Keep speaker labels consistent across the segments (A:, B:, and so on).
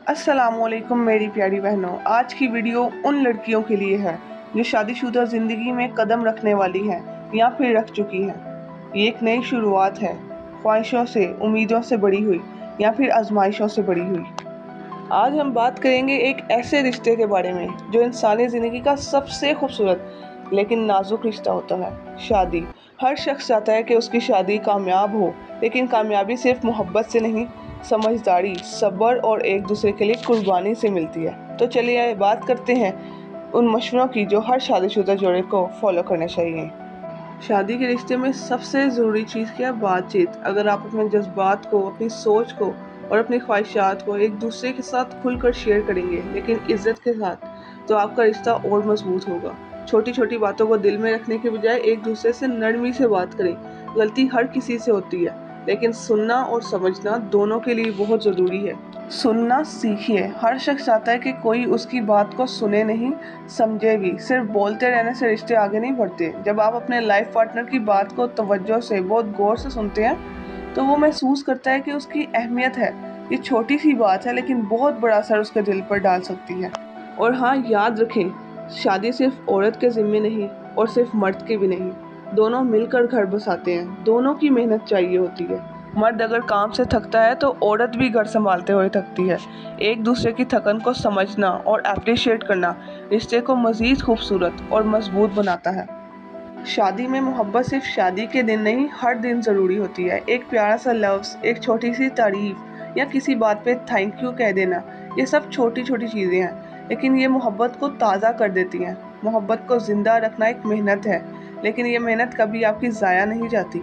A: अस्सलाम वालेकुम मेरी प्यारी बहनों। आज की वीडियो उन लड़कियों के लिए है जो शादीशुदा ज़िंदगी में कदम रखने वाली हैं या फिर रख चुकी हैं। ये एक नई शुरुआत है, ख्वाहिशों से, उम्मीदों से बड़ी हुई या फिर आजमाइशों से बड़ी हुई। आज हम बात करेंगे एक ऐसे रिश्ते के बारे में जो इंसानी ज़िंदगी का सबसे खूबसूरत लेकिन नाजुक रिश्ता होता है, शादी। हर शख्स चाहता है कि उसकी शादी कामयाब हो, लेकिन कामयाबी सिर्फ मोहब्बत से नहीं, समझदारी, सब्र और एक दूसरे के लिए कुर्बानी से मिलती है। तो चलिए बात करते हैं उन मशवरों की जो हर शादीशुदा जोड़े को फॉलो करने चाहिए। शादी के रिश्ते में सबसे ज़रूरी चीज़ क्या है? बातचीत। अगर आप अपने जज्बात को, अपनी सोच को और अपनी ख्वाहिशात को एक दूसरे के साथ खुलकर शेयर करेंगे, लेकिन इज्जत के साथ, तो आपका रिश्ता और मजबूत होगा। छोटी छोटी बातों को दिल में रखने के बजाय एक दूसरे से नरमी से बात करें। गलती हर किसी से होती है, लेकिन सुनना और समझना दोनों के लिए बहुत ज़रूरी है। सुनना सीखिए। हर शख्स चाहता है कि कोई उसकी बात को सुने नहीं, समझे भी। सिर्फ बोलते रहने से रिश्ते आगे नहीं बढ़ते। जब आप अपने लाइफ पार्टनर की बात को तवज्जो से, बहुत गौर से सुनते हैं, तो वो महसूस करता है कि उसकी अहमियत है। ये छोटी सी बात है, लेकिन बहुत बड़ा असर उसके दिल पर डाल सकती है। और हाँ, याद रखें, शादी सिर्फ औरत के ज़िम्मे नहीं और सिर्फ मर्द के भी नहीं। दोनों मिलकर घर बसाते हैं, दोनों की मेहनत चाहिए होती है। मर्द अगर काम से थकता है तो औरत भी घर संभालते हुए थकती है। एक दूसरे की थकन को समझना और अप्रिशिएट करना रिश्ते को मज़ीद खूबसूरत और मजबूत बनाता है। शादी में मोहब्बत सिर्फ शादी के दिन नहीं, हर दिन ज़रूरी होती है। एक प्यारा सा लफ्ज़, एक छोटी सी तारीफ़ या किसी बात पे थैंक यू कह देना, ये सब छोटी छोटी चीज़ें हैं, लेकिन ये मोहब्बत को ताज़ा कर देती हैं। मोहब्बत को ज़िंदा रखना एक मेहनत है, लेकिन ये मेहनत कभी आपकी ज़ाया नहीं जाती।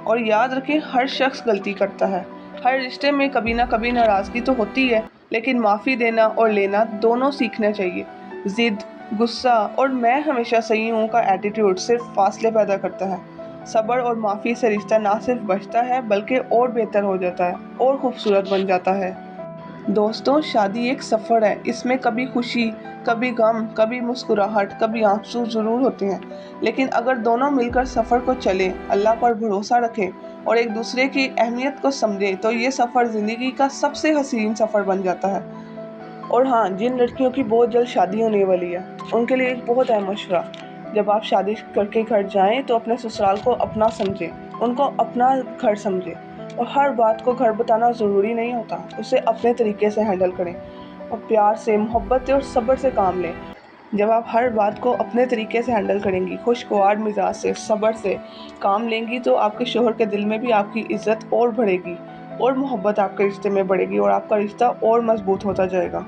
A: और याद रखें, हर शख्स गलती करता है। हर रिश्ते में कभी ना कभी नाराज़गी तो होती है, लेकिन माफ़ी देना और लेना दोनों सीखना चाहिए। ज़िद, गुस्सा और मैं हमेशा सही हूँ का एटीट्यूड सिर्फ फासले पैदा करता है। सब्र और माफ़ी से रिश्ता ना सिर्फ बचता है, बल्कि और बेहतर हो जाता है और खूबसूरत बन जाता है। दोस्तों, शादी एक सफ़र है। इसमें कभी खुशी, कभी गम, कभी मुस्कुराहट, कभी आंसू ज़रूर होते हैं, लेकिन अगर दोनों मिलकर सफ़र को चलें, अल्लाह पर भरोसा रखें और एक दूसरे की अहमियत को समझें, तो ये सफ़र ज़िंदगी का सबसे हसीन सफ़र बन जाता है। और हाँ, जिन लड़कियों की बहुत जल्द शादी होने वाली है, उनके लिए एक बहुत अहम मशवरा: जब आप शादी करके घर जाएं तो अपने ससुराल को अपना समझें, उनको अपना घर समझें। और हर बात को घर बताना ज़रूरी नहीं होता, उसे अपने तरीके से हैंडल करें और प्यार से, मोहब्बत से और सब्र से काम लें। जब आप हर बात को अपने तरीके से हैंडल करेंगी, खुशगवार मिजाज से, सब्र से काम लेंगी, तो आपके शोहर के दिल में भी आपकी इज्जत और बढ़ेगी और मोहब्बत आपके रिश्ते में बढ़ेगी और आपका रिश्ता और मजबूत होता जाएगा।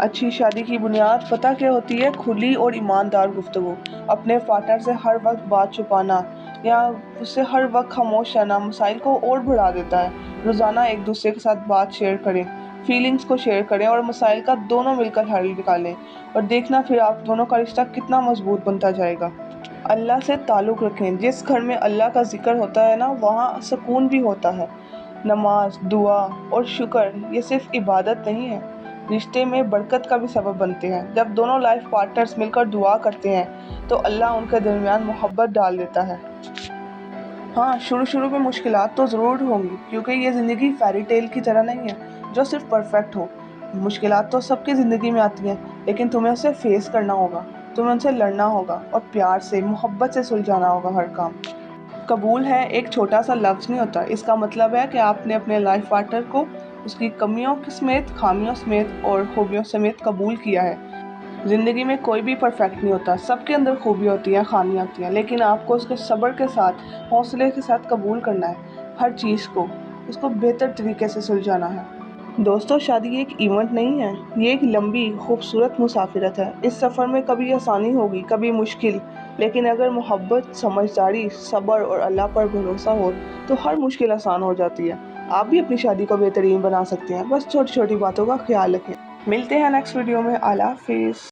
A: अच्छी शादी की बुनियाद पता क्या होती है? खुली और ईमानदार गुफ्तगू। अपने पार्टनर से हर वक्त बात छुपाना या उससे हर वक्त खामोश रहना मसाइल को और बढ़ा देता है। रोज़ाना एक दूसरे के साथ बात शेयर करें, फीलिंग्स को शेयर करें और मसाइल का दोनों मिलकर हल निकालें, और देखना फिर आप दोनों का रिश्ता कितना मजबूत बनता जाएगा। अल्लाह से ताल्लुक़ रखें। जिस घर में अल्लाह का जिक्र होता है ना, वहाँ सुकून भी होता है। नमाज, दुआ और शुक्र ये सिर्फ इबादत नहीं है, रिश्ते में बरकत का भी सबब बनते हैं। जब दोनों लाइफ पार्टनर्स मिलकर दुआ करते हैं, तो अल्लाह उनके दरमियान मोहब्बत डाल देता है। हाँ, शुरू शुरू में मुश्किलात तो ज़रूर होंगी, क्योंकि ये ज़िंदगी फेरी टेल की तरह नहीं है जो सिर्फ परफेक्ट हो। मुश्किलात तो सबकी ज़िंदगी में आती हैं, लेकिन तुम्हें उसे फेस करना होगा, तुम्हें उनसे लड़ना होगा और प्यार से, मोहब्बत से सुलझाना होगा हर काम। कबूल है एक छोटा सा लफ्ज़ नहीं होता। इसका मतलब है कि आपने अपने लाइफ पार्टनर को उसकी कमियों के समेत, खामियों समेत और खूबियों समेत कबूल किया है। ज़िंदगी में कोई भी परफेक्ट नहीं होता, सबके अंदर खूबी होती हैं, खामियां होती हैं, लेकिन आपको उसके सब्र के साथ, हौसले के साथ कबूल करना है हर चीज़ को, उसको बेहतर तरीके से सुलझाना है। दोस्तों, शादी एक इवेंट नहीं है, ये एक लंबी खूबसूरत मुसाफिरत है। इस सफ़र में कभी आसानी होगी, कभी मुश्किल, लेकिन अगर मोहब्बत, समझदारी, सब्र और अल्लाह पर भरोसा हो, तो हर मुश्किल आसान हो जाती है। आप भी अपनी शादी को बेहतरीन बना सकते हैं, बस छोटी छोटी बातों का ख्याल रखें। मिलते हैं नेक्स्ट वीडियो में। अल्लाह हाफिज़।